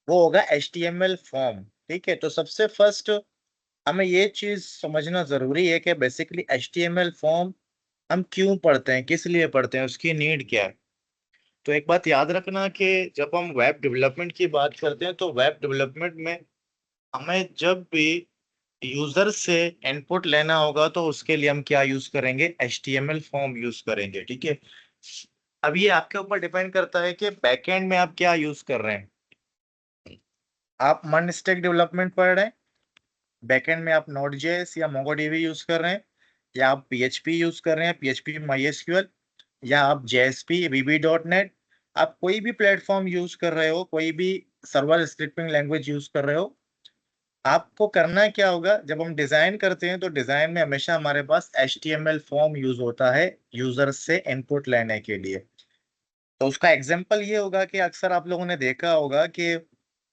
वो होगा HTML form. ठीक है, तो सबसे फर्स्ट हमें ये चीज समझना जरूरी है कि बेसिकली HTML फॉर्म हम क्यों पढ़ते हैं, किस लिए पढ़ते हैं, उसकी नीड क्या है। तो एक बात याद रखना कि जब हम वेब डेवलपमेंट की बात करते हैं तो वेब डेवलपमेंट में हमें जब भी यूजर से इनपुट लेना होगा तो उसके लिए हम क्या यूज करेंगे, HTML फॉर्म यूज करेंगे। ठीक है, अब ये आपके ऊपर डिपेंड करता है कि बैकएंड में आप क्या यूज कर रहे हैं। आप मन स्टैक डेवलपमेंट पढ़ रहे हैं, बैकएंड में आप नोड जेएस या मोंगोडीबी यूज कर रहे हैं, या आप PHP यूज कर रहे हैं, PHP MySQL, या आप JSP VB.NET, आप कोई भी प्लेटफॉर्म यूज कर रहे हो, कोई भी सर्वर स्क्रिप्टिंग लैंग्वेज यूज कर रहे हो, आपको करना क्या होगा, जब हम डिजाइन करते हैं तो डिजाइन में हमेशा हमारे पास HTML फॉर्म यूज होता है यूजर से इनपुट लेने के लिए। तो उसका एग्जांपल ये होगा कि अक्सर आप लोगों ने देखा होगा कि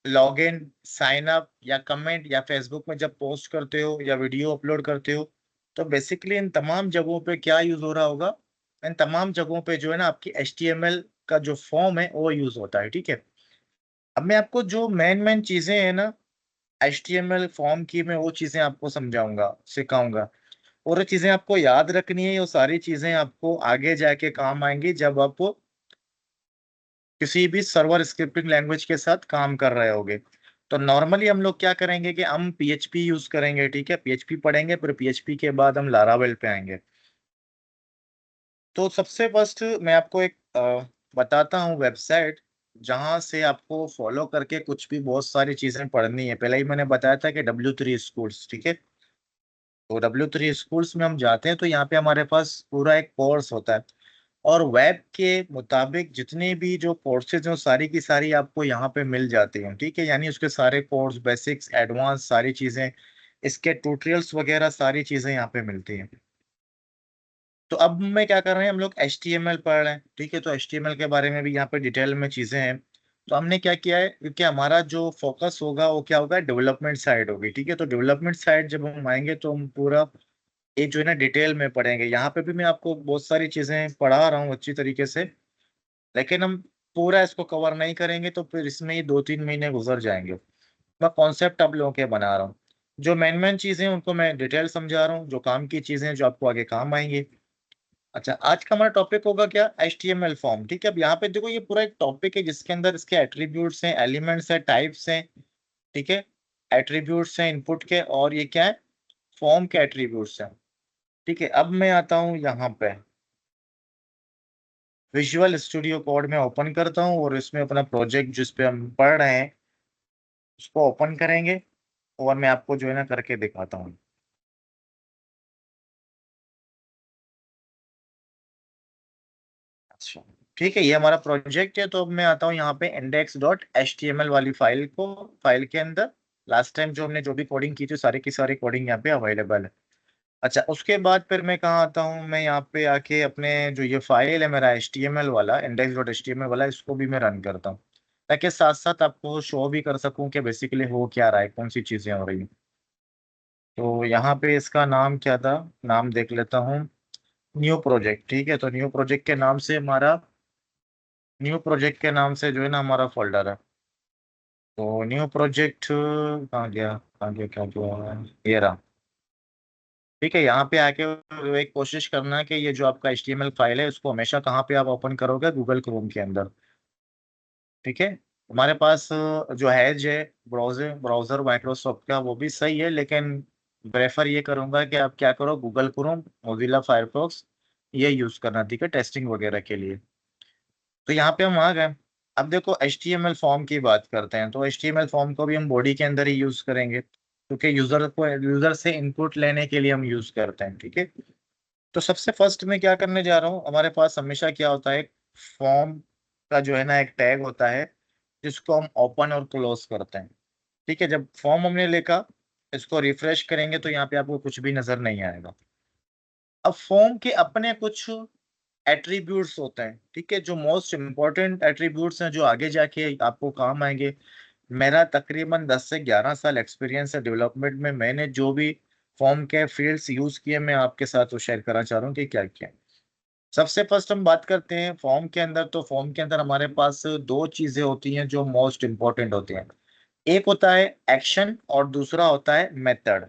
लॉगिन, साइन अप या कमेंट या फेसबुक में जब पोस्ट करते हो या वीडियो अपलोड करते हो, तो बेसिकली इन तमाम जगहों पे क्या यूज हो रहा होगा, इन तमाम जगहों पे जो है ना आपकी HTML का जो फॉर्म है वो यूज होता है। ठीक है, अब मैं आपको जो मेन मेन चीजें हैं ना HTML फॉर्म की, मैं वो चीजें आपको समझाऊंगा, सिखाऊंगा। और ये चीजें आपको याद रखनी है, ये सारी चीजें आपको आगे जाके काम आएंगी जब आप किसी भी सर्वर स्क्रिप्टिंग लैंग्वेज के साथ काम कर रहे होगे। तो नॉर्मली हम लोग क्या करेंगे कि हम PHP यूज करेंगे। ठीक है, PHP पढ़ेंगे, फिर PHP के बाद हम लारावेल पे आएंगे। तो सबसे फर्स्ट मैं आपको एक बताता हूँ वेबसाइट, जहाँ से आपको फॉलो करके कुछ भी बहुत सारी चीजें पढ़नी है। पहले ही मैंने बताया था कि W3 स्कूल्स। ठीक है, तो W3 स्कूल्स में हम जाते हैं तो यहाँ पे हमारे पास पूरा एक कोर्स होता है, और वेब के मुताबिक जितने भी जो कोर्सेज हैं वो सारी की सारी आपको यहाँ पे मिल जाती हैं। ठीक है, यानी उसके सारे कोर्स, बेसिक्स, एडवांस, सारी चीजें, इसके ट्यूटोरियल्स वगैरह सारी चीजें यहाँ पे मिलती हैं। तो अब मैं क्या कर रहे हैं, हम लोग HTML पढ़ रहे हैं। ठीक है, तो HTML के बारे में भी यहाँ पे डिटेल में चीजें हैं। तो हमने क्या किया है, क्योंकि हमारा जो फोकस होगा वो क्या होगा, डेवलपमेंट साइड होगी। ठीक है, तो डेवलपमेंट साइड जब हम आएंगे तो हम पूरा एक जो है ना डिटेल में पढ़ेंगे। यहाँ पे भी मैं आपको बहुत सारी चीजें पढ़ा रहा हूँ अच्छी तरीके से, लेकिन हम पूरा इसको कवर नहीं करेंगे तो फिर इसमें ही 2-3 महीने गुजर जाएंगे। मैं कॉन्सेप्ट आप लोगों के बना रहा हूँ, जो मेन मेन चीजें हैं उनको मैं डिटेल समझा रहा हूँ, जो काम की चीजें हैं जो आपको आगे काम आएंगी। अच्छा, आज का हमारा टॉपिक होगा क्या, HTML फॉर्म। ठीक है, अब यहाँ पे देखो ये पूरा एक टॉपिक है जिसके अंदर इसके एट्रीब्यूट्स हैं, एलिमेंट्स हैं, टाइप्स हैं। ठीक है, एट्रीब्यूट्स हैं इनपुट के, और ये क्या है, फॉर्म के एट्रीब्यूट्स हैं। ठीक है, अब मैं आता हूँ यहाँ पे विजुअल स्टूडियो कोड में ओपन करता हूँ, और इसमें अपना प्रोजेक्ट जिस पे हम पढ़ रहे हैं उसको ओपन करेंगे, और मैं आपको जो है ना करके दिखाता हूँ। अच्छा, ठीक है, ये हमारा प्रोजेक्ट है। तो अब मैं आता हूँ यहाँ पे index.html वाली फाइल के अंदर। लास्ट टाइम जो हमने जो भी कोडिंग की थी सारी की सारी कोडिंग यहाँ पे अवेलेबल है। अच्छा, उसके बाद फिर मैं कहाँ आता हूँ, मैं यहाँ पे आके अपने जो ये फाइल है मेरा HTML वाला, index.html वाला, इसको भी मैं रन करता हूँ, ताकि साथ साथ आपको शो भी कर सकूँ कि बेसिकली हो क्या रहा है, कौन सी चीजें हो रही हैं। तो यहाँ पे इसका नाम क्या था, नाम देख लेता हूँ, न्यू प्रोजेक्ट। ठीक है, तो न्यू प्रोजेक्ट के नाम से जो है ना हमारा फोल्डर है। तो न्यू प्रोजेक्ट कहाँ गया, कहाँ गया, क्या गया, ये रहा। ठीक है, यहाँ पे आके एक कोशिश करना है कि ये जो आपका HTML फाइल है उसको हमेशा कहाँ पे आप ओपन करोगे, गूगल क्रोम के अंदर। ठीक है, हमारे पास जो है ब्राउजर ब्राउजर माइक्रोसॉफ्ट का, वो भी सही है, लेकिन प्रेफर ये करूंगा कि आप क्या करो, गूगल क्रोम, मोजिला फायरफॉक्स, ये यूज करना। ठीक है, टेस्टिंग वगैरह के लिए। तो यहाँ पे हम आ गए। अब देखो HTML फॉर्म की बात करते हैं, तो HTML फॉर्म को भी हम बॉडी के अंदर ही यूज करेंगे, क्योंकि यूजर से इनपुट लेने के लिए हम यूज करते हैं। ठीक है, तो सबसे फर्स्ट में क्या करने जा रहा हूँ, हमारे पास हमेशा क्या होता है, फॉर्म का जो है ना एक टैग होता है जिसको हम ओपन और क्लोज करते हैं। ठीक है, जब फॉर्म हमने लिखा, इसको रिफ्रेश करेंगे तो यहाँ पे आपको कुछ भी नजर नहीं आएगा। अब फॉर्म के अपने कुछ एट्रीब्यूट्स होते हैं। ठीक है, जो मोस्ट इंपॉर्टेंट एट्रीब्यूट्स हैं जो आगे जाके आपको काम आएंगे। मेरा तकरीबन 10 से 11 साल एक्सपीरियंस है डेवलपमेंट में, मैंने जो भी फॉर्म के फील्ड्स यूज किए मैं आपके साथ वो शेयर करना चाह रहा हूँ कि क्या क्या है। सबसे फर्स्ट हम बात करते हैं फॉर्म के अंदर, तो फॉर्म के अंदर हमारे पास दो चीजें होती हैं जो मोस्ट इंपॉर्टेंट होती हैं। एक होता है एक्शन और दूसरा होता है मेथड।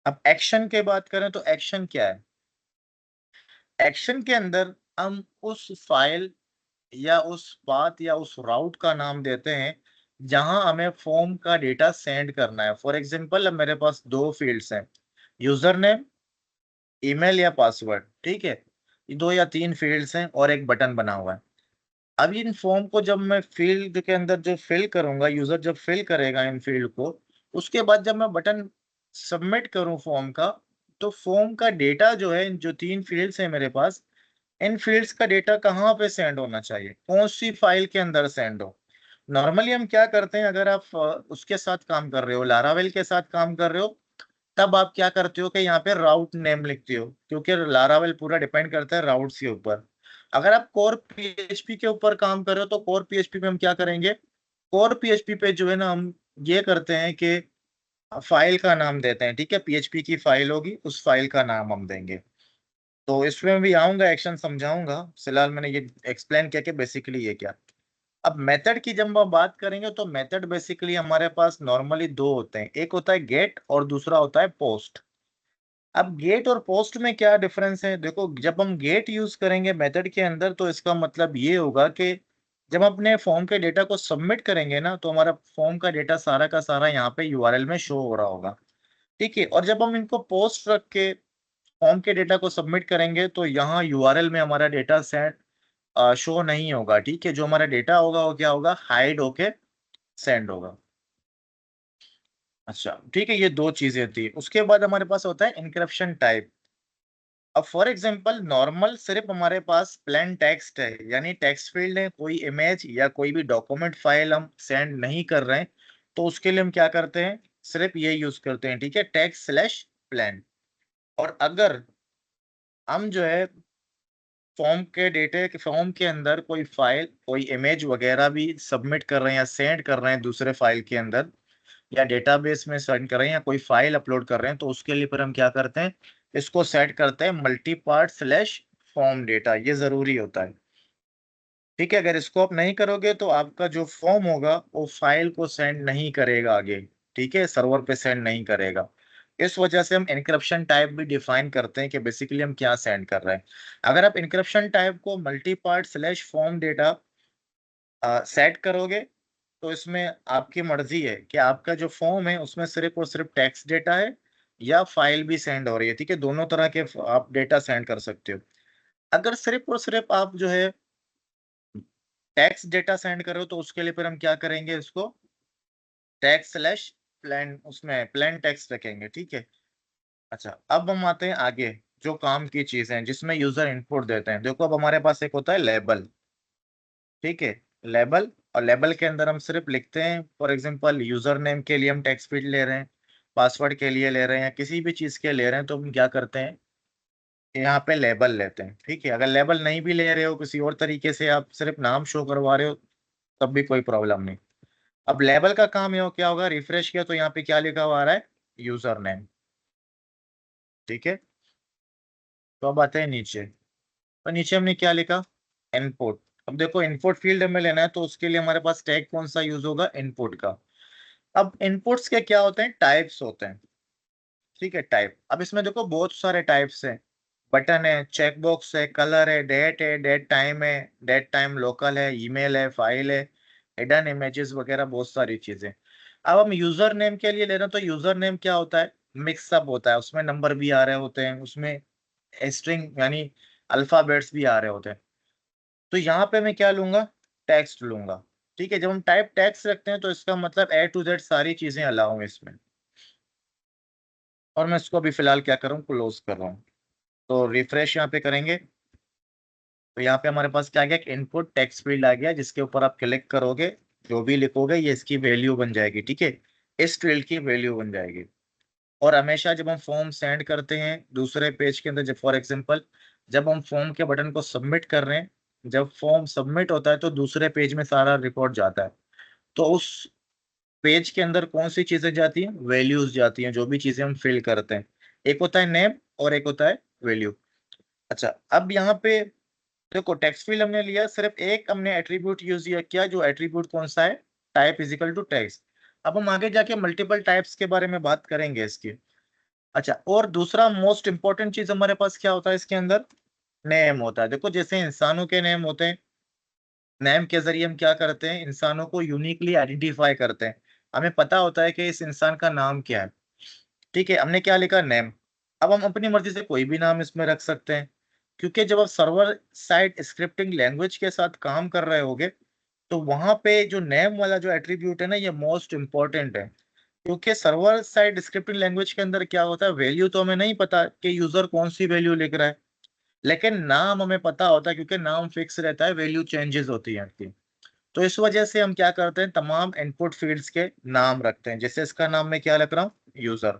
अब एक्शन के बात करें तो एक्शन क्या है? एक्शन के अंदर हम उस फाइल या उस बात या उस राउट का नाम देते हैं जहां हमें फॉर्म का डेटा सेंड करना है। फॉर एग्जांपल, अब मेरे पास दो फील्ड्स हैं, यूजर नेम, ईमेल या पासवर्ड, ठीक है। ये दो या तीन फील्ड्स हैं और एक बटन बना हुआ है। अब इन फॉर्म को जब मैं फील्ड के अंदर जो फिल करूंगा, यूजर जब फिल करेगा इन फील्ड को, उसके बाद जब मैं बटन सबमिट करूं फॉर्म का, तो फॉर्म का डेटा जो है, जो तीन फील्ड्स हैं मेरे पास, इन फील्ड्स का डेटा कहाँ पे सेंड होना चाहिए, कौन सी फाइल के अंदर सेंड हो। नॉर्मली हम क्या करते हैं, अगर आप उसके साथ काम कर रहे हो, लारावेल के साथ काम कर रहे हो, तब आप क्या करते हो कि यहाँ पे राउट नेम लिखते हो, क्योंकि लारावेल पूरा डिपेंड करता है राउट्स के ऊपर। अगर आप कोर पीएचपी के ऊपर काम कर रहे हो तो कोर पीएचपी पे हम क्या करेंगे, कोर पीएचपी पे जो है ना, हम ये करते हैं कि फाइल का नाम देते हैं, ठीक है। पीएचपी की फाइल होगी, उस फाइल का नाम हम देंगे। तो इसमें भी आऊंगा, एक्शन समझाऊंगा, फिलहाल मैंने ये एक्सप्लेन किया कि बेसिकली ये क्या। अब मेथड की जब हम बात करेंगे तो मेथड बेसिकली हमारे पास नॉर्मली दो होते हैं, एक होता है गेट और दूसरा होता है पोस्ट। अब गेट और पोस्ट में क्या डिफरेंस है, देखो, जब हम गेट यूज करेंगे मेथड के अंदर तो इसका मतलब ये होगा कि जब हम अपने फॉर्म के डेटा को सबमिट करेंगे ना, तो हमारा फॉर्म का डेटा सारा का सारा यहाँ पे यूआरएल में शो हो रहा होगा, ठीक है। और जब हम इनको पोस्ट रख के फॉर्म के डेटा को सबमिट करेंगे तो यहाँ यूआरएल में हमारा डेटा सेट शो नहीं होगा, ठीक है। जो हमारा डेटा होगा वो क्या होगा, हाइड होके सेंड होगा। अच्छा, ठीक है, ये दो चीजें थी। उसके बाद हमारे पास होता है इनक्रिप्शन टाइप। अब फॉर एग्जांपल, नॉर्मल सिर्फ हमारे पास प्लेन टेक्स्ट है, यानी टेक्स्ट फील्ड है, कोई इमेज या कोई भी डॉक्यूमेंट फाइल हम सेंड नहीं कर रहे हैं, तो उसके लिए हम क्या करते हैं, सिर्फ ये यूज करते हैं, ठीक है, टेक्स्ट स्लैश प्लेन। और अगर हम जो है फॉर्म के डेटे के फॉर्म के अंदर कोई फाइल, कोई इमेज वगैरह भी सबमिट कर रहे हैं या सेंड कर रहे हैं दूसरे फाइल के अंदर, या डेटाबेस में सेंड कर रहे हैं या कोई फाइल अपलोड कर रहे हैं, तो उसके लिए फिर हम क्या करते हैं, इसको सेट करते हैं multi part slash form data. ये जरूरी होता है, ठीक है। अगर इसको आप नहीं करोगे तो आपका जो फॉर्म होगा वो फाइल को सेंड नहीं करेगा आगे, ठीक है, सर्वर पे सेंड नहीं करेगा। इस वजह से हम इनक्रप्शन टाइप भी डिफाइन करते हैं कि बेसिकली हम क्या सेंड कर रहे हैं। अगर आप इनक्रप्शन टाइप को multi part slash form data set करोगे, तो इसमें आपकी मर्जी है कि आपका जो फॉर्म है उसमें सिर्फ और सिर्फ टेक्स्ट डेटा है या फाइल भी सेंड हो रही है, ठीक है। दोनों तरह के आप डेटा सेंड कर सकते हो। अगर सिर्फ और सिर्फ आप जो है टेक्स्ट डेटा सेंड कर रहे हो तो उसके लिए फिर हम क्या करेंगे, इसको टेक्स्ट स्लैश प्लेन, उसमें प्लेन टेक्स्ट रखेंगे, ठीक है। अच्छा, अब हम आते हैं आगे, जो काम की चीजें हैं जिसमें यूजर इनपुट देते हैं। देखो, अब हमारे पास एक होता है लेबल, ठीक है, लेबल। और लेबल के अंदर हम सिर्फ लिखते हैं, फॉर एग्जांपल यूजर नेम के लिए हम टेक्स्ट फील्ड ले रहे हैं, पासवर्ड के लिए ले रहे हैं, या किसी भी चीज के ले रहे हैं, तो हम क्या करते हैं, यहाँ पे लेबल लेते हैं, ठीक है। अगर लेबल नहीं भी ले रहे हो, किसी और तरीके से आप सिर्फ नाम शो करवा रहे हो, तब भी कोई प्रॉब्लम नहीं। अब लेबल का काम ये क्या होगा, रिफ्रेश किया तो यहाँ पे क्या लिखा हुआ आ रहा है, यूजर नेम, ठीक है। तो अब आते हैं नीचे, तो नीचे हमने क्या लिखा, इनपुट। अब देखो, इनपुट फील्ड हमें लेना है तो उसके लिए हमारे पास टैग कौन सा यूज होगा, इनपुट का। अब इनपुट्स के क्या होते हैं, टाइप्स होते हैं, ठीक है, टाइप। अब इसमें देखो बहुत सारे टाइप्स हैं, बटन है, चेकबॉक्स है, कलर है, डेट टाइम है, डेट टाइम लोकल है, ईमेल है, फाइल है, हिडन इमेजेस वगैरह, बहुत सारी चीजें। अब हम यूजर नेम के लिए ले रहे हैं तो यूजर नेम क्या होता है, मिक्सअप होता है, उसमें नंबर भी आ रहे होते हैं, उसमें स्ट्रिंग यानी अल्फाबेट्स भी आ रहे होते हैं। तो यहाँ पे मैं क्या लूंगा, टेक्स्ट लूंगा, ठीक है। जब हम टाइप टेक्स्ट रखते हैं तो इसका मतलब ए टू जेड सारी चीजें अलाउ हैं इसमें। और मैं इसको अभी फिलहाल क्या कर रहा हूँ, क्लोज कर रहा हूँ। तो रिफ्रेश यहाँ पे करेंगे तो यहाँ पे हमारे पास क्या आ गया, इनपुट टेक्स्ट फील्ड आ गया, जिसके ऊपर आप क्लिक करोगे, जो भी लिखोगे ये इसकी वैल्यू बन जाएगी, ठीक है, इस फील्ड की वैल्यू बन जाएगी। और हमेशा जब हम फॉर्म सेंड करते हैं दूसरे पेज के अंदर, जब फॉर एग्जांपल जब हम फॉर्म के बटन को सबमिट कर रहे हैं, जब फॉर्म सबमिट होता है तो दूसरे पेज में सारा रिकॉर्ड जाता है। तो उस पेज के अंदर कौन सी चीजें जाती हैं, वैल्यूज जाती हैं, जो भी चीजें हम फिल करते हैं। एक होता है नेम और एक होता है वैल्यू। अच्छा, अब यहाँ पे देखो, टेक्स्ट फील्ड हमने लिया, सिर्फ एक हमने एट्रीब्यूट यूज किया, जो एट्रीब्यूट कौन सा है, टाइप इजिकल टू टेक्स्ट। अब हम आगे जाके मल्टीपल टाइप्स के बारे में बात करेंगे इसकी। अच्छा, और दूसरा मोस्ट इंपॉर्टेंट चीज हमारे पास क्या होता है इसके अंदर, नेम होता है। देखो जैसे इंसानों के नेम होते हैं, नेम के जरिए हम क्या करते हैं, इंसानों को यूनिकली आइडेंटिफाई करते हैं। हमें पता होता है कि इस इंसान का नाम क्या है। ठीक है, हमने क्या लिखा, नेम। अब हम अपनी मर्जी से कोई भी नाम इसमें रख सकते हैं, क्योंकि जब आप सर्वर साइड स्क्रिप्टिंग लैंग्वेज के साथ काम कर रहे होगे, तो वहां पे जो नेम वाला जो एट्रीब्यूट है ना, ये मोस्ट इंपॉर्टेंट है। क्योंकि सर्वर साइड स्क्रिप्टिंग लैंग्वेज के अंदर क्या होता है, वैल्यू तो हमें नहीं पता कि यूजर कौन सी वैल्यू लिख रहा है, लेकिन नाम हमें पता होता है, क्योंकि नाम फिक्स रहता है, वैल्यू चेंजेस होती है आपकी। तो इस वजह से हम क्या करते हैं, तमाम इनपुट फील्ड्स के नाम रखते हैं। जैसे इसका नाम मैं क्या रख रहा हूँ, यूजर।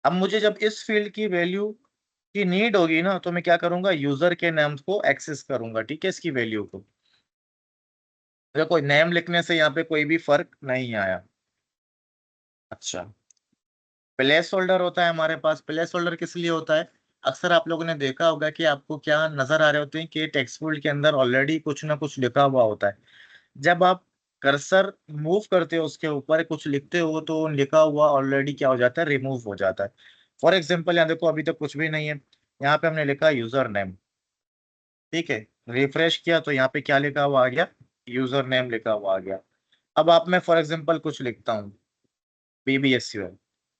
अब मुझे जब इस फील्ड की वैल्यू की नीड होगी ना, तो मैं क्या करूंगा, यूजर के नाम को एक्सेस करूंगा, ठीक है, इसकी वैल्यू को। देखो नेम लिखने से यहाँ पे कोई भी फर्क नहीं आया। अच्छा, प्लेस होल्डर होता है हमारे पास। प्लेस होल्डर किस लिए होता है, अक्सर आप लोगों ने देखा होगा कि आपको क्या नजर आ रहे होते हैं कि टेक्स्ट फील्ड के अंदर ऑलरेडी कुछ ना कुछ लिखा हुआ होता है। जब आप कर्सर मूव करते हो उसके ऊपर कुछ लिखते हो, तो लिखा हुआ ऑलरेडी क्या हो जाता है, रिमूव हो जाता है। फॉर एग्जाम्पल यहाँ देखो, अभी तक कुछ भी नहीं है, यहाँ पे हमने लिखा यूजर नेम। ठीक है, रिफ्रेश किया तो यहाँ पे क्या लिखा हुआ आ गया, यूजर नेम लिखा हुआ आ गया। अब आप मैं फॉर एग्जाम्पल कुछ लिखता हूँ, BBSUL,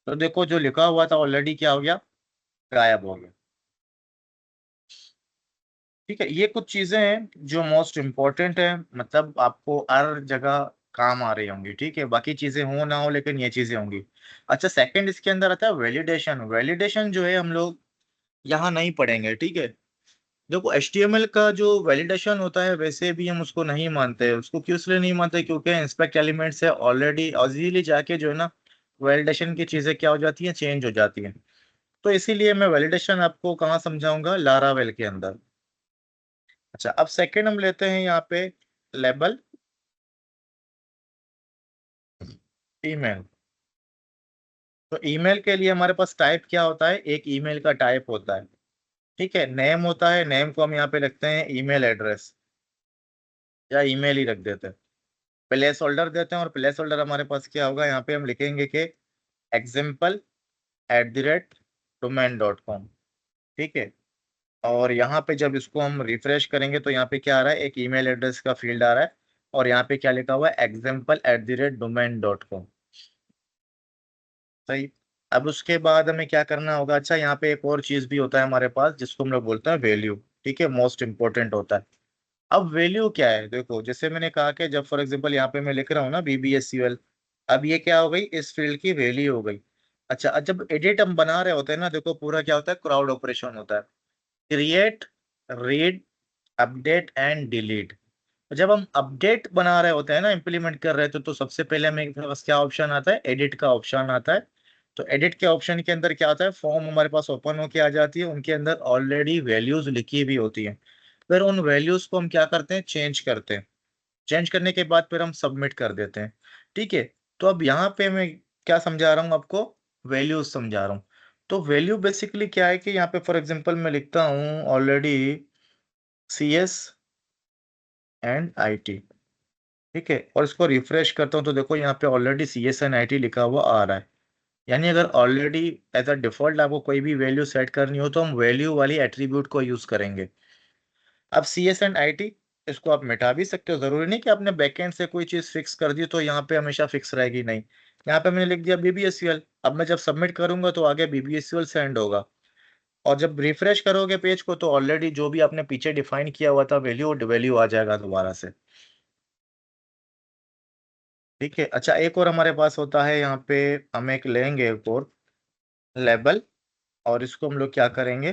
तो देखो जो लिखा हुआ था ऑलरेडी क्या हो गया, गायब हो गया। ठीक है, ये कुछ चीजें हैं जो मोस्ट इम्पोर्टेंट है, मतलब आपको हर जगह काम आ रही होंगी। ठीक है, बाकी चीजें हो ना हो, लेकिन ये चीजें होंगी। अच्छा, सेकंड इसके अंदर आता है वैलिडेशन। वैलिडेशन जो है हम लोग यहाँ नहीं पढ़ेंगे। ठीक है, देखो HTML का जो वैलिडेशन होता है, वैसे भी हम उसको नहीं मानते हैं। उसको क्यों इसलिए नहीं मानते, क्योंकि इंस्पेक्ट एलिमेंट से ऑलरेडी इजीली जाके जो है ना, वैलिडेशन की चीजें क्या हो जाती हैं, चेंज हो जाती हैं। तो इसीलिए मैं वैलिडेशन आपको कहाँ समझाऊंगा, लारावेल के अंदर। अच्छा, अब सेकंड हम लेते हैं यहाँ पे, लेबल ईमेल। तो ईमेल के लिए हमारे पास टाइप क्या होता है, एक ईमेल का टाइप होता है। ठीक है, नेम होता है, नेम को हम यहाँ पे लिखते हैं ईमेल एड्रेस, या ईमेल ही रख देते हैं। प्लेस होल्डर देते हैं, और प्लेस होल्डर हमारे पास क्या होगा, यहाँ पे हम लिखेंगे कि example@domain.com। ठीक है, और यहाँ पे जब इसको हम रिफ्रेश करेंगे, तो यहाँ पे क्या आ रहा है, एक ईमेल एड्रेस का फील्ड आ रहा है, और यहाँ पे क्या लिखा हुआ है, example@domain.com। सही। अब उसके बाद हमें क्या करना होगा, अच्छा यहाँ पे एक और चीज भी होता है हमारे पास, जिसको हम लोग बोलते हैं वैल्यू। ठीक है, मोस्ट इंपॉर्टेंट होता है। अब वैल्यू क्या है, देखो जैसे मैंने कहा कि जब फॉर एग्जांपल यहाँ पे मैं लिख रहा हूँ ना, BBSUL, अब ये क्या हो गई, इस फील्ड की वैल्यू हो गई। अच्छा, जब एडिट हम बना रहे होते हैं ना, देखो पूरा क्या होता है, क्राउड ऑपरेशन होता है, create, read, update and delete. जब हम अपडेट बना रहे होते हैं ना, इम्प्लीमेंट कर रहे थे, तो सबसे पहले हमें पास क्या ऑप्शन आता है, एडिट का ऑप्शन आता है। तो एडिट के ऑप्शन के अंदर क्या आता है, फॉर्म हमारे पास ओपन होके आ जाती है, उनके अंदर ऑलरेडी वैल्यूज लिखी हुई होती है। फिर उन वैल्यूज को हम क्या करते हैं, चेंज करते हैं। चेंज करने के बाद फिर हम सबमिट कर देते हैं। ठीक है, तो अब यहाँ पे मैं क्या समझा रहा हूँ आपको, वैल्यूज समझा रहा हूँ। तो वैल्यू बेसिकली क्या है कि यहाँ पे फॉर एग्जांपल मैं लिखता हूँ ऑलरेडी CS एंड IT। ठीक है, और इसको रिफ्रेश करता हूँ, तो देखो यहाँ पे ऑलरेडी CS एंड IT लिखा हुआ आ रहा है। यानी अगर ऑलरेडी एज अ डिफॉल्ट आपको कोई भी वैल्यू सेट करनी हो, तो हम वैल्यू वाली एट्रीब्यूट को यूज करेंगे। अब CS एंड IT, इसको आप मिटा भी सकते हो, जरूरी नहीं कि आपने बैकएंड से कोई चीज फिक्स कर दी तो यहाँ पे हमेशा फिक्स रहेगी, नहीं। यहाँ पे मैंने लिख दिया BBSUL। अब मैं जब सबमिट करूंगा, तो आगे BBSUL सेंड होगा। और जब रिफ्रेश करोगे पेज को, तो ऑलरेडी जो भी आपने पीछे डिफाइन किया हुआ था वैल्यू, वैल्यू आ जाएगा दोबारा से। ठीक है, अच्छा एक और हमारे पास होता है यहाँ पे, हम एक लेंगे एक और लेबल, और इसको हम लोग क्या करेंगे,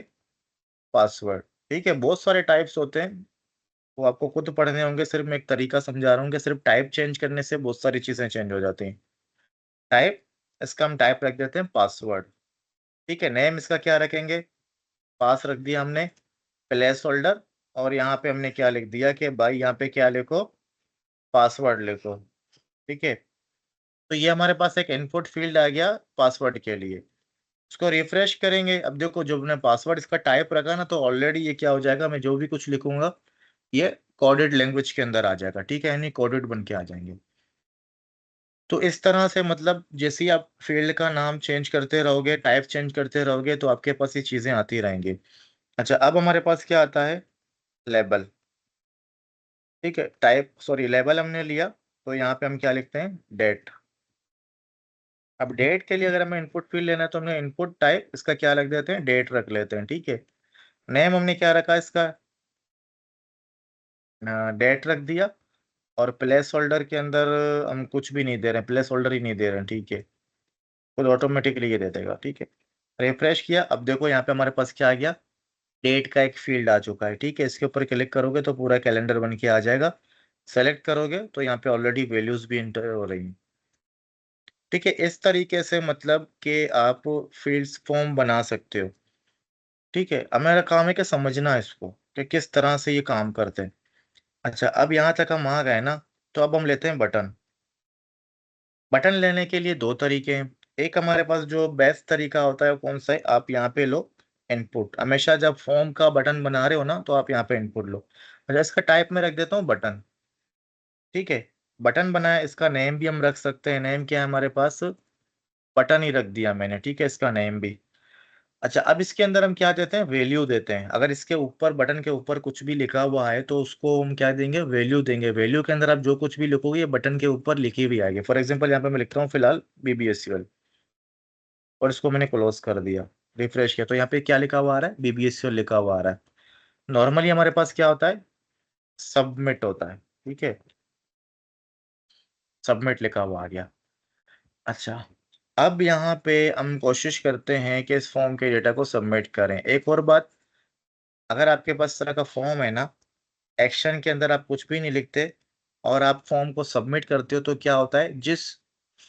पासवर्ड। ठीक है, बहुत सारे टाइप्स होते हैं, वो आपको खुद पढ़ने होंगे, सिर्फ मैं एक तरीका समझा रहा हूँ कि सिर्फ टाइप चेंज करने से बहुत सारी चीजें चेंज हो जाती हैं। टाइप, इसका हम टाइप रख देते हैं पासवर्ड। ठीक है, नेम इसका क्या रखेंगे, पास रख दिया हमने, प्लेस होल्डर, और यहाँ पे हमने क्या लिख दिया कि भाई यहाँ पे क्या लिखो, पासवर्ड लिखो। ठीक है, तो ये हमारे पास एक इनपुट फील्ड आ गया पासवर्ड के लिए। इसको रिफ्रेश करेंगे, अब देखो जब मैंने पासवर्ड इसका टाइप रखा ना, तो ऑलरेडी ये क्या हो जाएगा, मैं जो भी कुछ लिखूंगा, ये कोडेड लैंग्वेज के अंदर आ जाएगा। ठीक है, यानी कोडेड बन के आ जाएंगे। तो इस तरह से मतलब जैसे ही आप फील्ड का नाम चेंज करते रहोगे, टाइप चेंज करते रहोगे, तो आपके पास ये चीजें आती रहेंगी। अच्छा, अब हमारे पास क्या आता है? लेबल। ठीक है, टाइप सॉरी लेबल हमने लिया, तो यहाँ पे हम क्या लिखते हैं? डेट। अब डेट के लिए अगर हमें इनपुट फील्ड लेना है तो हमने इनपुट टाइप इसका क्या रख देते हैं? डेट रख लेते हैं। ठीक है, नेम हमने क्या रखा इसका? डेट रख दिया। और प्लेस होल्डर के अंदर हम कुछ भी नहीं दे रहे हैं, प्लेस होल्डर ही नहीं दे रहे हैं। ठीक है, खुद ऑटोमेटिकली ये दे देगा। ठीक है, रिफ्रेश किया, अब देखो यहाँ पे हमारे पास क्या आ गया? डेट का एक फील्ड आ चुका है। ठीक है, इसके ऊपर क्लिक करोगे तो पूरा कैलेंडर बन के आ जाएगा। सेलेक्ट करोगे तो यहाँ पे ऑलरेडी वैल्यूज भी इंटर हो रही हैं। ठीक है, इस तरीके से मतलब कि आप फील्ड्स फॉर्म बना सकते हो। ठीक है, अब मेरा काम है कि समझना है इसको कि किस तरह से ये काम करते हैं। अच्छा, अब यहाँ तक हम आ गए ना, तो अब हम लेते हैं बटन। बटन लेने के लिए दो तरीके हैं। एक हमारे पास जो बेस्ट तरीका होता है वो कौन सा है? आप यहाँ पे लो इनपुट। हमेशा जब फॉर्म का बटन बना रहे हो ना, तो आप यहाँ पे इनपुट लो। अच्छा, इसका टाइप में रख देता हूँ बटन। ठीक है, बटन बनाया, इसका नेम भी हम रख सकते हैं। नेम क्या है हमारे पास? बटन ही रख दिया मैंने। ठीक है, इसका नेम भी। अच्छा, अब इसके अंदर हम क्या देते हैं? वैल्यू देते हैं। अगर इसके ऊपर बटन के ऊपर कुछ भी लिखा हुआ है तो उसको हम क्या देंगे? वैल्यू देंगे। वैल्यू के अंदर आप जो कुछ भी लिखोगे ये बटन के ऊपर लिखी हुई आएगी। फॉर एग्जांपल यहाँ पे मैं लिख रहा हूँ फिलहाल बीबीएसयूएल, और इसको मैंने क्लोज कर दिया, रिफ्रेश किया, तो यहाँ पे क्या लिखा हुआ आ रहा है? बीबीएसयूएल लिखा हुआ आ रहा है। नॉर्मली हमारे पास क्या होता है? सबमिट होता है। ठीक है, सबमिट लिखा हुआ आ गया। अच्छा, अब यहाँ पे हम कोशिश करते हैं कि इस फॉर्म के डेटा को सबमिट करें। एक और बात, अगर आपके पास इस तरह का फॉर्म है ना, एक्शन के अंदर आप कुछ भी नहीं लिखते और आप फॉर्म को सबमिट करते हो, तो क्या होता है? जिस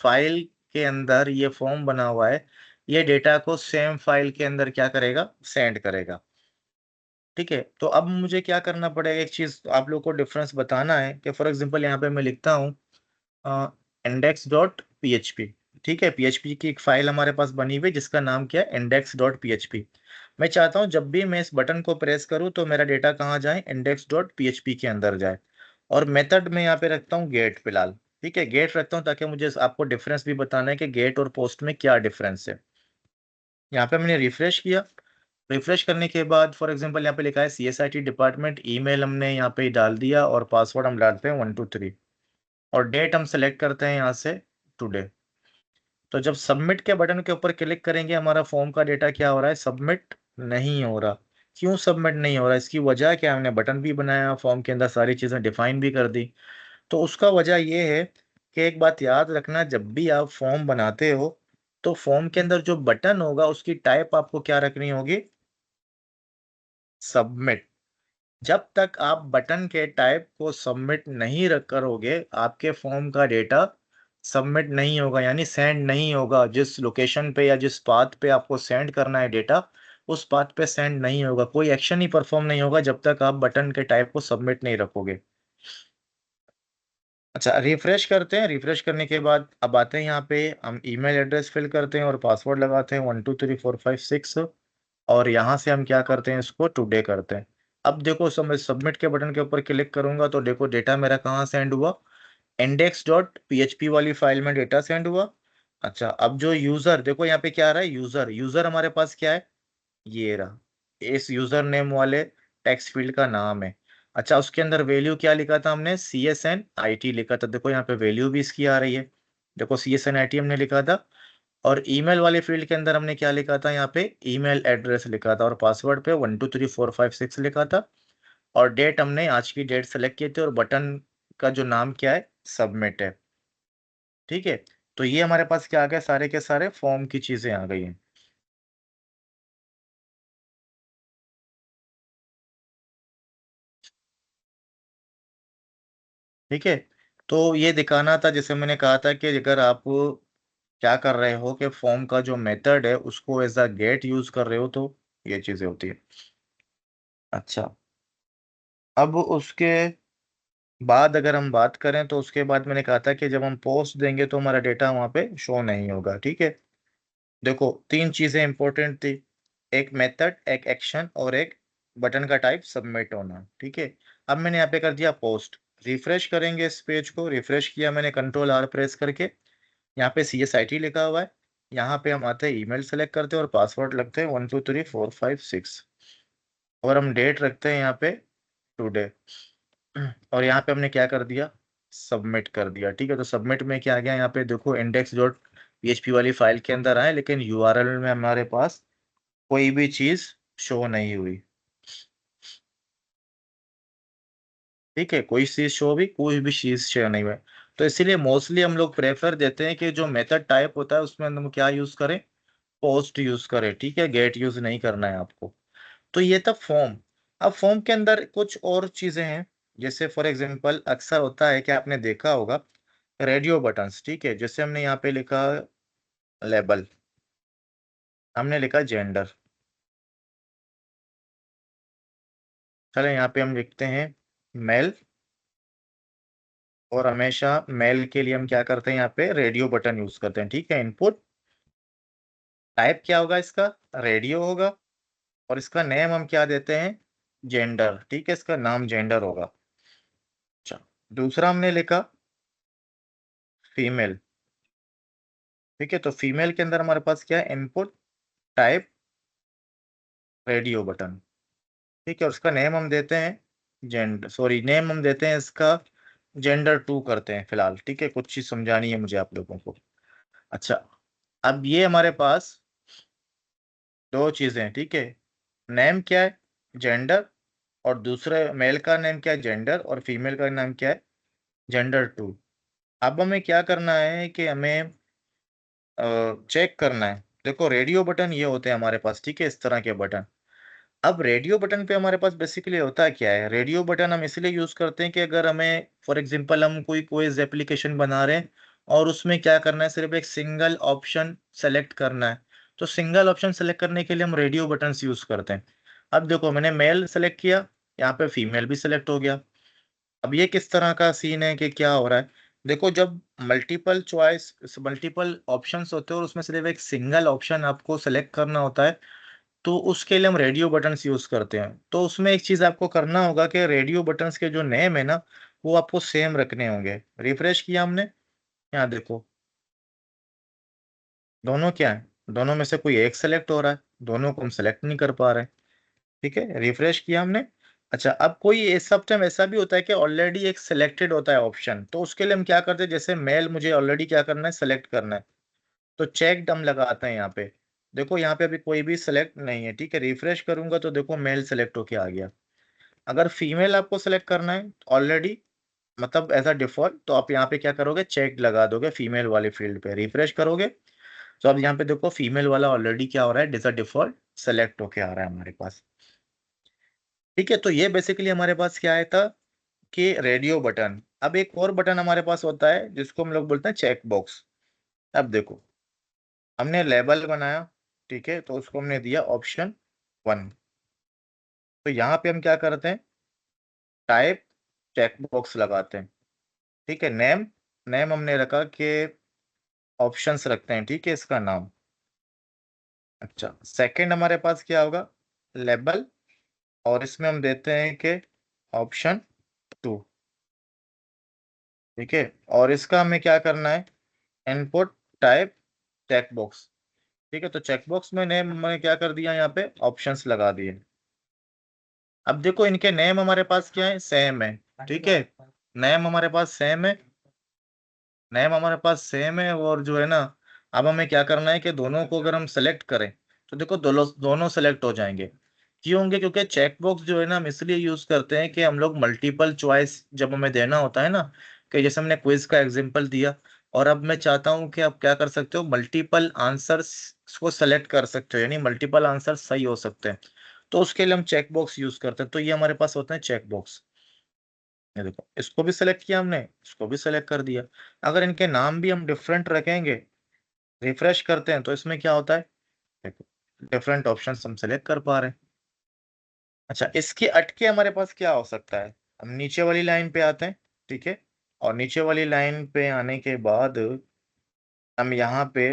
फाइल के अंदर ये फॉर्म बना हुआ है, ये डेटा को सेम फाइल के अंदर क्या करेगा? सेंड करेगा। ठीक है, तो अब मुझे क्या करना पड़ेगा? एक चीज आप लोग को डिफरेंस बताना है कि फॉर एग्जांपल यहाँ पे मैं लिखता हूँ इंडेक्स डॉट पीएचपी। ठीक है, पीएचपी की एक फाइल हमारे पास बनी हुई है जिसका नाम क्या है? Index dot PHP. मैं चाहता हूँ जब भी मैं इस बटन को प्रेस करूँ तो मेरा डेटा कहाँ जाए? इंडेक्स डॉट पीएचपी के अंदर जाए। और मेथड में यहाँ पे रखता हूँ गेट फिलहाल। ठीक है, गेट रखता हूँ ताकि मुझे आपको डिफरेंस भी बताना है कि गेट और पोस्ट में क्या डिफरेंस है। यहाँ पे मैंने रिफ्रेश किया। रिफ्रेश करने के बाद फॉर एग्जांपल यहाँ पे लिखा है सीएसआईटी डिपार्टमेंट, ईमेल हमने यहाँ पे डाल दिया और पासवर्ड हम डालते हैं 123, और डेट हम सेलेक्ट करते हैं यहाँ से टुडे। तो जब सबमिट के बटन के ऊपर क्लिक करेंगे हमारा फॉर्म का डेटा क्या हो रहा है? सबमिट नहीं हो रहा। क्यों सबमिट नहीं हो रहा? इसकी वजह क्या है? हमने बटन भी बनाया, फॉर्म के अंदर सारी चीज़ें डिफाइन भी कर दी। तो उसका वजह ये है कि एक बात याद रखना, जब भी आप फॉर्म बनाते हो तो फॉर्म के अंदर जो बटन होगा उसकी टाइप आपको क्या रखनी होगी? सबमिट। जब तक आप बटन के टाइप को सबमिट नहीं रख करोगे, आपके फॉर्म का डेटा सबमिट नहीं होगा, यानी सेंड नहीं होगा। जिस लोकेशन पे या जिस पाथ पे आपको सेंड करना है डेटा, उस पाथ पे सेंड नहीं होगा। कोई एक्शन ही परफॉर्म नहीं होगा जब तक आप बटन के टाइप को सबमिट नहीं रखोगे। अच्छा, रिफ्रेश करते हैं। रिफ्रेश करने के बाद अब आते हैं यहाँ पे, हम ईमेल एड्रेस फिल करते हैं और पासवर्ड लगाते हैं 123456, और यहाँ से हम क्या करते हैं? इसको टुडे करते हैं। अब देखो, मैं सबमिट के बटन के ऊपर क्लिक करूंगा तो देखो डेटा मेरा कहाँ सेंड हुआ? इंडेक्स डॉट पीएचपी वाली फाइल में डेटा सेंड हुआ। अच्छा, अब जो यूजर, देखो यहाँ पे क्या आ रहा है? यूजर। यूजर हमारे पास क्या है? ये रहा, इस यूजर नेम वाले टेक्स्ट फील्ड का नाम है। अच्छा, उसके अंदर वैल्यू क्या लिखा था हमने? CSNIT लिखा था। देखो यहाँ पे वैल्यू भी इसकी आ रही है। देखो CSNIT हमने लिखा था। और ईमेल वाले फील्ड के अंदर हमने क्या लिखा था? यहाँ पे ईमेल एड्रेस लिखा था, और पासवर्ड पे 123456 लिखा था। और डेट हमने आज की डेट सेलेक्ट की थी, और बटन का जो नाम क्या है? सबमिट है। ठीक है, तो ये हमारे पास क्या आ गया? सारे के सारे फॉर्म की चीजें आ गई हैं। ठीक है, तो ये दिखाना था, जैसे मैंने कहा था कि अगर आप क्या कर रहे हो कि फॉर्म का जो मेथड है उसको एज अ गेट यूज कर रहे हो, तो ये चीजें होती है। अच्छा, अब उसके बाद अगर हम बात करें तो उसके बाद मैंने कहा था कि जब हम पोस्ट देंगे तो हमारा डेटा वहां पे शो नहीं होगा। ठीक है, देखो तीन चीजें इंपॉर्टेंट थी, एक मेथड, एक एक्शन, और एक बटन का टाइप सबमिट होना। ठीक है, अब मैंने यहाँ पे कर दिया पोस्ट। रिफ्रेश करेंगे इस पेज को। रिफ्रेश किया मैंने कंट्रोल R प्रेस करके, यहाँ पे CSIT लिखा हुआ है, यहाँ पे हम आते हैं ईमेल सेलेक्ट करते हैं और पासवर्ड लगते हैं 123456 और हम डेट रखते हैं यहाँ पे टुडे और यहाँ पे हमने क्या कर दिया, सबमिट कर दिया। ठीक है, तो सबमिट में क्या आ गया, यहाँ पे देखो index.php वाली फाइल के अंदर आए, लेकिन URL में हमारे पास कोई भी चीज शो नहीं हुई। ठीक है, कोई चीज शो भी, कोई भी चीज शेयर नहीं हुआ। तो इसीलिए मोस्टली हम लोग प्रेफर देते हैं कि जो मेथड टाइप होता है उसमें हम क्या यूज करें, पोस्ट यूज करें। ठीक है, गेट यूज नहीं करना है आपको। तो ये था फॉर्म। अब फॉर्म के अंदर कुछ और चीजें हैं, जैसे फॉर एग्जांपल अक्सर होता है कि आपने देखा होगा रेडियो बटन्स। ठीक है, जैसे हमने यहाँ पे लिखा लेबल, हमने लिखा जेंडर, चले यहाँ पे हम लिखते हैं मेल, और हमेशा मेल के लिए हम क्या करते हैं, यहाँ पे रेडियो बटन यूज करते हैं। ठीक है, इनपुट टाइप क्या होगा इसका, रेडियो होगा, और इसका नेम हम क्या देते हैं, जेंडर। ठीक है, इसका नाम जेंडर होगा। अच्छा, दूसरा हमने लिखा फीमेल। ठीक है, तो फीमेल के अंदर हमारे पास क्या है, इनपुट टाइप रेडियो बटन। ठीक है, और उसका नेम हम देते हैं जेंडर, सॉरी नेम हम देते हैं इसका जेंडर 2 करते हैं फिलहाल। ठीक है, कुछ चीज समझानी है मुझे आप लोगों को। अच्छा, अब ये हमारे पास दो चीजें हैं। ठीक है, नेम क्या है, जेंडर, और दूसरे मेल का नेम क्या है, जेंडर, और फीमेल का नाम क्या है, जेंडर 2। अब हमें क्या करना है कि हमें चेक करना है। देखो रेडियो बटन ये होते हैं हमारे पास, ठीक है, इस तरह के बटन। अब रेडियो बटन पे हमारे पास बेसिकली होता क्या है, रेडियो बटन हम इसलिए यूज करते हैं कि अगर हमें फॉर एग्जांपल हम कोई क्विज एप्लीकेशन बना रहे हैं और उसमें क्या करना है, सिर्फ एक सिंगल ऑप्शन सेलेक्ट करना है, तो सिंगल ऑप्शन सेलेक्ट करने के लिए हम रेडियो बटन यूज करते हैं। अब देखो मैंने मेल सेलेक्ट किया, यहाँ पे फीमेल भी सेलेक्ट हो गया। अब ये किस तरह का सीन है कि क्या हो रहा है, देखो जब मल्टीपल ऑप्शंस होते हैं और उसमें सिर्फ एक सिंगल ऑप्शन आपको सेलेक्ट करना होता है, तो उसके लिए हम रेडियो बटन्स यूज करते हैं। तो उसमें एक चीज आपको करना होगा कि रेडियो बटन्स के जो नेम है ना, वो आपको सेम रखने होंगे। रिफ्रेश किया हमने, यहाँ देखो दोनों क्या है, दोनों में से कोई एक सेलेक्ट हो रहा है, दोनों को हम सेलेक्ट नहीं कर पा रहे। ठीक है, रिफ्रेश किया हमने। अच्छा, अब कोई इस सब टाइम ऐसा भी होता है कि ऑलरेडी एक सिलेक्टेड होता है ऑप्शन, तो उसके लिए हम क्या करते हैं, जैसे मेल मुझे ऑलरेडी क्या करना है, सेलेक्ट करना है, तो चेक हम लगाते हैं यहाँ पे। देखो यहाँ पे अभी कोई भी सिलेक्ट नहीं है। ठीक है, रिफ्रेश करूंगा तो देखो मेल सेलेक्ट होके आ गया। अगर फीमेल आपको सेलेक्ट करना है ऑलरेडी, मतलब एज अ डिफॉल्ट, तो आप यहाँ पे क्या करोगे, चेक लगा दोगे फीमेल वाले फील्ड पे, रिफ्रेश करोगे तो अब यहाँ पे देखो फीमेल वाला ऑलरेडी क्या हो रहा है, एज अ डिफॉल्ट सेलेक्ट होके आ रहा है हमारे पास। ठीक है, तो ये बेसिकली हमारे पास क्या आया था कि रेडियो बटन। अब एक और बटन हमारे पास होता है जिसको हम लोग बोलते हैं चेक बॉक्स। अब देखो हमने लेबल बनाया, ठीक है, तो उसको हमने दिया ऑप्शन 1। तो यहाँ पे हम क्या करते हैं, टाइप चेक बॉक्स लगाते हैं। ठीक है, नेम, नेम हमने रखा कि ऑप्शंस रखते हैं। ठीक है, इसका नाम। अच्छा, सेकंड हमारे पास क्या होगा, लेबल, और इसमें हम देते हैं कि ऑप्शन 2। ठीक है, और इसका हमें क्या करना है, इनपुट टाइप चेक बॉक्स। ठीक है, तो चेक बॉक्स में नेम मैंने क्या कर दिया, यहाँ पे ऑप्शंस लगा दिए। अब देखो इनके नेम हमारे पास क्या है, सेम है। ठीक है, नेम हमारे पास सेम है, नेम हमारे पास सेम है, और जो है ना, अब हमें क्या करना है कि दोनों को अगर हम सेलेक्ट करें तो देखो दोनों दोनों सेलेक्ट हो जाएंगे। क्यों होंगे, क्योंकि चेक बॉक्स जो है ना हम इसलिए यूज करते हैं कि हम लोग मल्टीपल चॉइस जब हमें देना होता है ना, कि जैसे हमने क्विज का एग्जांपल दिया, और अब मैं चाहता हूं कि आप क्या कर सकते हो, मल्टीपल आंसर्स को सेलेक्ट कर सकते हो, यानी मल्टीपल आंसर सही हो सकते हैं, तो उसके लिए हम चेक बॉक्स यूज करते हैं। तो ये हमारे पास होते हैं चेक बॉक्स। ये देखो इसको भी सेलेक्ट किया हमने, इसको भी सेलेक्ट कर दिया। अगर इनके नाम भी हम डिफरेंट रखेंगे, रिफ्रेश करते हैं, तो इसमें क्या होता है, देखो डिफरेंट ऑप्शन हम सेलेक्ट कर पा रहे हैं। अच्छा, इसके अटके हमारे पास क्या हो सकता है, हम नीचे वाली लाइन पे आते हैं। ठीक है, और नीचे वाली लाइन पे आने के बाद हम यहाँ पे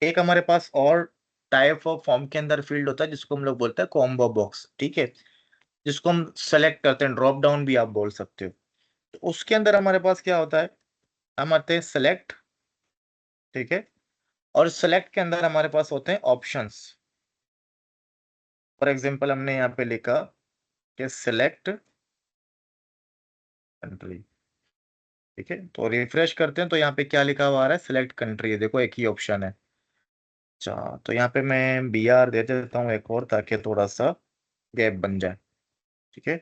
एक हमारे पास और टाइप ऑफ फॉर्म के अंदर फील्ड होता है जिसको हम लोग बोलते हैं कॉम्बो बॉक्स। ठीक है, जिसको हम सेलेक्ट करते हैं, ड्रॉप डाउन भी आप बोल सकते हो। तो उसके अंदर हमारे पास क्या होता है, हम आते हैं सेलेक्ट ठीक है। और सेलेक्ट के अंदर हमारे पास होते हैं ऑप्शंस। फॉर एग्जांपल हमने यहाँ पे लिखा कि सिलेक्ट कंट्री। ठीक है, तो रिफ्रेश करते हैं तो यहाँ पे क्या लिखा हुआ आ रहा है, सिलेक्ट कंट्री। देखो एक ही ऑप्शन है। अच्छा, तो यहाँ पे मैं BR दे देता हूँ एक और, ताकि थोड़ा सा गैप बन जाए। ठीक है।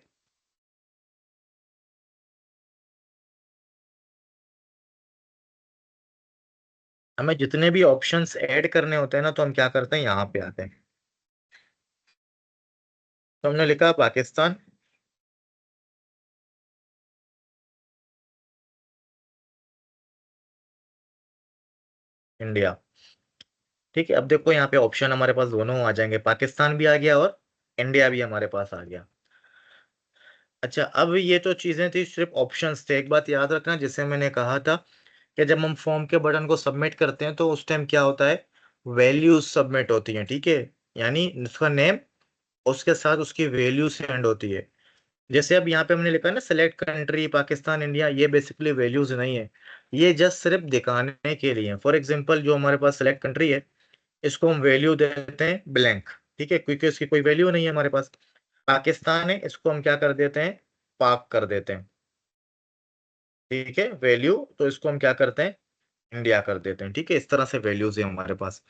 हमें जितने भी ऑप्शंस ऐड करने होते हैं ना, तो हम क्या करते हैं, यहाँ पे आते हैं। तो हमने लिखा पाकिस्तान, इंडिया। ठीक है, अब देखो यहाँ पे ऑप्शन हमारे पास दोनों आ जाएंगे, पाकिस्तान भी आ गया और इंडिया भी हमारे पास आ गया। अच्छा, अब ये तो चीजें थी, सिर्फ ऑप्शंस थे। एक बात याद रखना, जैसे मैंने कहा था कि जब हम फॉर्म के बटन को सबमिट करते हैं तो उस टाइम क्या होता है, वैल्यूज सबमिट होती हैं। ठीक है, यानी उसका नेम, उसके साथ उसकी वैल्यू सेंड होती है। जैसे अब यहाँ पे हमने लिखा है ना, सेलेक्ट कंट्री पाकिस्तान इंडिया, ये बेसिकली वैल्यूज नहीं है, ये जस्ट सिर्फ दिखाने के लिए। फॉर एग्जांपल जो हमारे पास सेलेक्ट कंट्री है, इसको हम वैल्यू देते हैं ब्लैंक। ठीक है, क्योंकि इसकी कोई वैल्यू नहीं है हमारे पास। पाकिस्तान है, इसको हम क्या कर देते हैं, पाक कर देते हैं। ठीक है, वैल्यू तो इसको हम क्या करते हैं, इंडिया कर देते हैं। ठीक है, इस तरह से वैल्यूज है हमारे पास।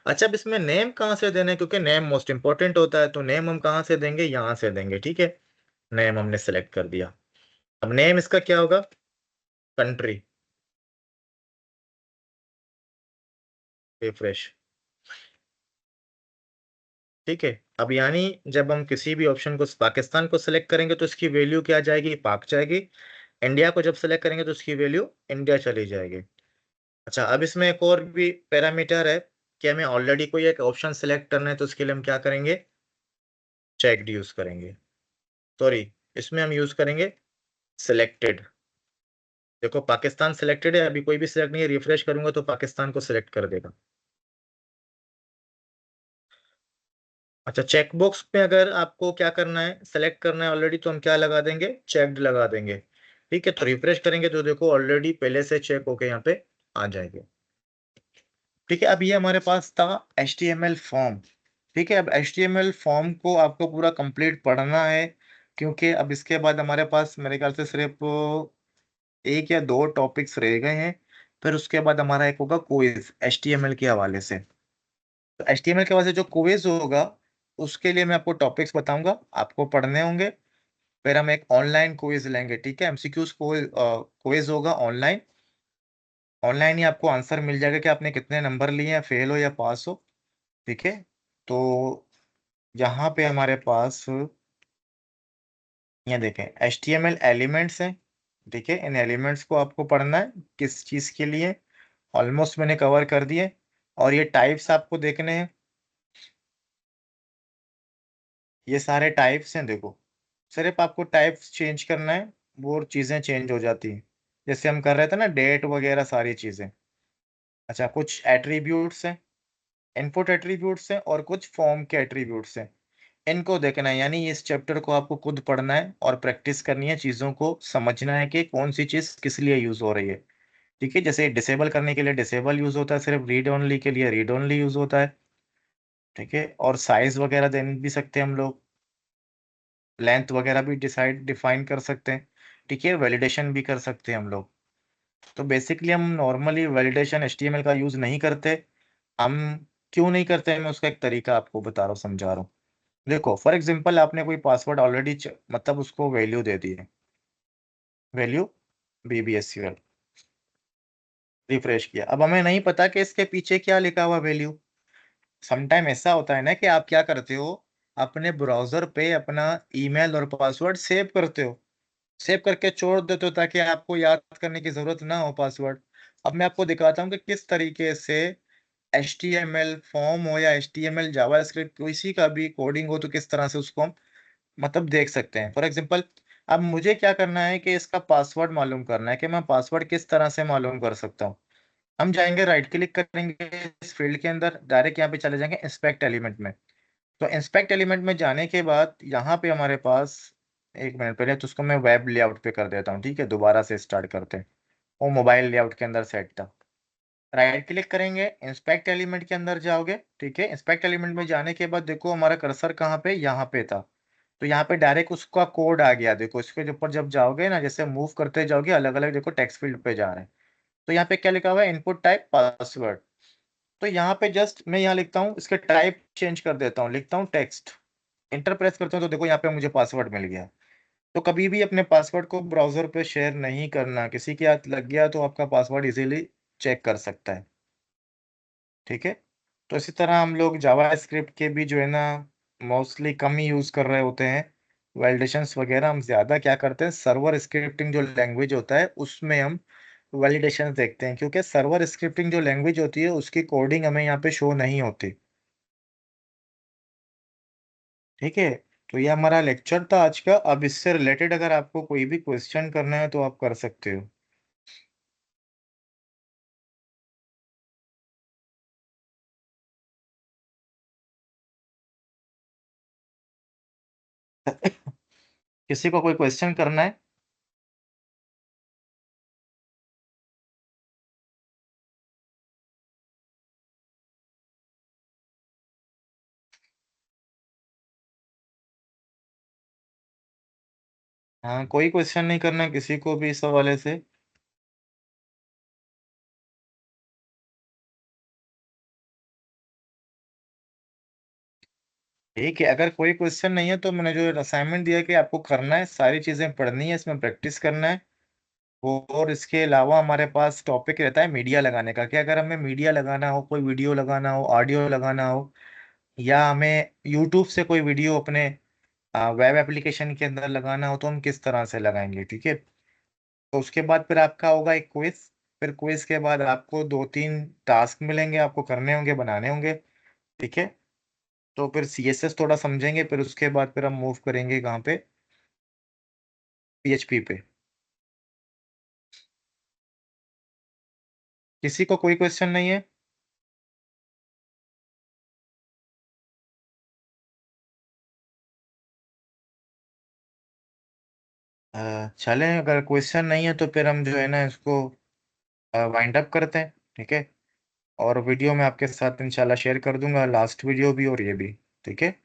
अच्छा, अब इसमें नेम कहाँ से देना है, क्योंकि नेम मोस्ट इंपॉर्टेंट होता है, तो नेम हम कहाँ से देंगे, यहाँ से देंगे। ठीक है, नेम हमने सेलेक्ट कर दिया। अब नेम इसका क्या होगा, कंट्री। रिफ्रेश। ठीक है, अब यानी जब हम किसी भी ऑप्शन को, पाकिस्तान को सिलेक्ट करेंगे तो इसकी वैल्यू क्या जाएगी, पाक जाएगी। इंडिया को जब सेलेक्ट करेंगे तो उसकी वैल्यू इंडिया चली जाएगी। अच्छा, अब इसमें एक और भी पैरामीटर है कि हमें ऑलरेडी कोई एक ऑप्शन सेलेक्ट करना है, तो उसके लिए हम क्या करेंगे, चेक्ड यूज करेंगे। सॉरी, इसमें हम यूज करेंगे सिलेक्टेड। देखो पाकिस्तान सिलेक्टेड है, अभी कोई भी सिलेक्ट नहीं है, रिफ्रेश करूंगा तो पाकिस्तान को सिलेक्ट कर देगा। अच्छा, चेकबॉक्स पे अगर आपको क्या करना है, सेलेक्ट करना है ऑलरेडी, तो हम क्या लगा देंगे, चेक्ड लगा देंगे। ठीक है, तो रिफ्रेश करेंगे तो देखो ऑलरेडी पहले से चेक होके यहाँ पे आ जाएंगे। ठीक है, अब ये हमारे पास था HTML फॉर्म। ठीक है, अब HTML फॉर्म को आपको पूरा कंप्लीट पढ़ना है, क्योंकि अब इसके बाद हमारे पास मेरे ख्याल से सिर्फ एक या दो टॉपिक्स रह गए हैं। फिर उसके बाद हमारा एक होगा क्विज HTML के हवाले से। तो HTML के हवाले से जो क्विज होगा, उसके लिए मैं आपको टॉपिक्स बताऊंगा, आपको पढ़ने होंगे। फिर हम एक ऑनलाइन क्विज लेंगे। ठीक है, MCQs क्विज होगा ऑनलाइन। ऑनलाइन ही आपको आंसर मिल जाएगा कि आपने कितने नंबर लिए हैं, फेल हो या पास हो। ठीक है, तो यहाँ पे हमारे पास ये देखें, HTML एलिमेंट्स हैं। ठीक है, इन एलिमेंट्स को आपको पढ़ना है, किस चीज़ के लिए, ऑलमोस्ट मैंने कवर कर दिए। और ये टाइप्स आपको देखने हैं, ये सारे टाइप्स हैं। देखो, सिर्फ आपको टाइप्स चेंज करना है, वो चीज़ें चेंज हो जाती हैं। जैसे हम कर रहे थे ना, डेट वगैरह सारी चीज़ें। अच्छा, कुछ एट्रीब्यूट्स हैं, इनपुट एट्रीब्यूट्स हैं, और कुछ फॉर्म के एट्रीब्यूट्स हैं। इनको देखना है, यानी इस चैप्टर को आपको खुद पढ़ना है और प्रैक्टिस करनी है, चीज़ों को समझना है कि कौन सी चीज़ किस लिए यूज़ हो रही है। ठीक है, जैसे डिसेबल करने के लिए डिसेबल यूज़ होता है, सिर्फ रीड ओनली के लिए रीड ओनली यूज़ होता है। ठीक है, और साइज वगैरह दे भी सकते हैं हम लोग, लेंथ वगैरह भी डिफाइन कर सकते हैं। ठीक है, वैलिडेशन भी कर सकते हैं हम लोग। तो बेसिकली हम नॉर्मली वैलिडेशन HTML का यूज़ नहीं करते। हम क्यों नहीं करते, मैं उसका एक तरीका आपको बता रहा हूँ, समझा रहा हूँ। देखो फॉर एग्जांपल, आपने कोई पासवर्ड ऑलरेडी मतलब उसको वैल्यू दे दी है, वैल्यू BBSQL, रिफ्रेश किया। अब हमें नहीं पता कि इसके पीछे क्या लिखा हुआ वैल्यू। समटाइम ऐसा होता है ना कि आप क्या करते हो, अपने ब्राउजर पे अपना ईमेल और पासवर्ड सेव करते हो, सेव करके छोड़ देते हो, ताकि आपको याद करने की जरूरत ना हो पासवर्ड। अब मैं आपको दिखाता हूँ कि किस तरीके से HTML फॉर्म हो या HTML जावास्क्रिप्ट किसी का भी कोडिंग हो, तो किस तरह से उसको हम मतलब देख सकते हैं। फॉर एग्जांपल, अब मुझे क्या करना है कि इसका पासवर्ड मालूम करना है, कि मैं पासवर्ड किस तरह से मालूम कर सकता हूँ। हम जाएंगे, राइट क्लिक करेंगे इस फील्ड के अंदर, डायरेक्ट यहाँ पे चले जाएंगे इंस्पेक्ट एलिमेंट में। तो इंस्पेक्ट एलिमेंट में जाने के बाद यहाँ पे हमारे पास, एक मिनट पहले तो उसको मैं वेब लेआउट पे कर देता हूँ। ठीक है, दोबारा से स्टार्ट करते हैं, वो मोबाइल लेआउट के अंदर सेट था। राइट क्लिक करेंगे, इंस्पेक्ट एलिमेंट के अंदर जाओगे, ठीक है। इंस्पेक्ट एलिमेंट में जाने के बाद देखो हमारा कर्सर कहाँ पे, यहाँ पे था। तो यहाँ पे डायरेक्ट उसका कोड आ गया, देखो इसके ऊपर जब जाओगे ना, जैसे मूव करते जाओगे अलग अलग, देखो टेक्स्ट फील्ड पे जा रहे हैं। तो यहाँ पे क्या लिखा हुआ है, इनपुट टाइप पासवर्ड। तो यहाँ पे जस्ट मैं यहाँ लिखता हूँ, इसके टाइप चेंज कर देता हूँ, लिखता हूँ टेक्स्ट। इंटर प्रेस करता हूँ तो देखो यहाँ पे मुझे पासवर्ड मिल गया। तो कभी भी अपने पासवर्ड को ब्राउजर पे शेयर नहीं करना, किसी के हाथ लग गया तो आपका पासवर्ड इजीली चेक कर सकता है, ठीक है। तो इसी तरह हम लोग जावा स्क्रिप्ट के भी जो है ना, मोस्टली कम ही यूज कर रहे होते हैं। वैलिडेशंस वगैरह हम ज्यादा क्या करते हैं, सर्वर स्क्रिप्टिंग जो लैंग्वेज होता है उसमें हम वैलिडेशंस देखते हैं, क्योंकि सर्वर स्क्रिप्टिंग जो लैंग्वेज होती है उसकी कोडिंग हमें यहाँ पे शो नहीं होती, ठीक है। तो ये हमारा लेक्चर था आज का। अब इससे रिलेटेड अगर आपको कोई भी क्वेश्चन करना है तो आप कर सकते हो। किसी को कोई क्वेश्चन करना है? हाँ, कोई क्वेश्चन नहीं करना है किसी को भी इस हवाले से। ठीक है, अगर कोई क्वेश्चन नहीं है तो मैंने जो असाइनमेंट दिया कि आपको करना है, सारी चीजें पढ़नी है, इसमें प्रैक्टिस करना है। वो और इसके अलावा हमारे पास टॉपिक रहता है मीडिया लगाने का, कि अगर हमें मीडिया लगाना हो, कोई वीडियो लगाना हो, ऑडियो लगाना हो, या हमें यूट्यूब से कोई वीडियो अपने वेब एप्लीकेशन के अंदर लगाना हो तो हम किस तरह से लगाएंगे, ठीक है। तो उसके बाद फिर आपका होगा एक क्विज। फिर क्विज के बाद आपको दो तीन टास्क मिलेंगे, आपको करने होंगे, बनाने होंगे, ठीक है। तो फिर सीएसएस थोड़ा समझेंगे, फिर उसके बाद फिर हम मूव करेंगे कहाँ पे, पीएचपी पे। किसी को कोई क्वेश्चन नहीं है? चलें, अगर क्वेश्चन नहीं है तो फिर हम जो है ना इसको वाइंड अप करते हैं, ठीक है। और वीडियो मैं आपके साथ इंशाल्लाह शेयर कर दूंगा, लास्ट वीडियो भी और ये भी, ठीक है।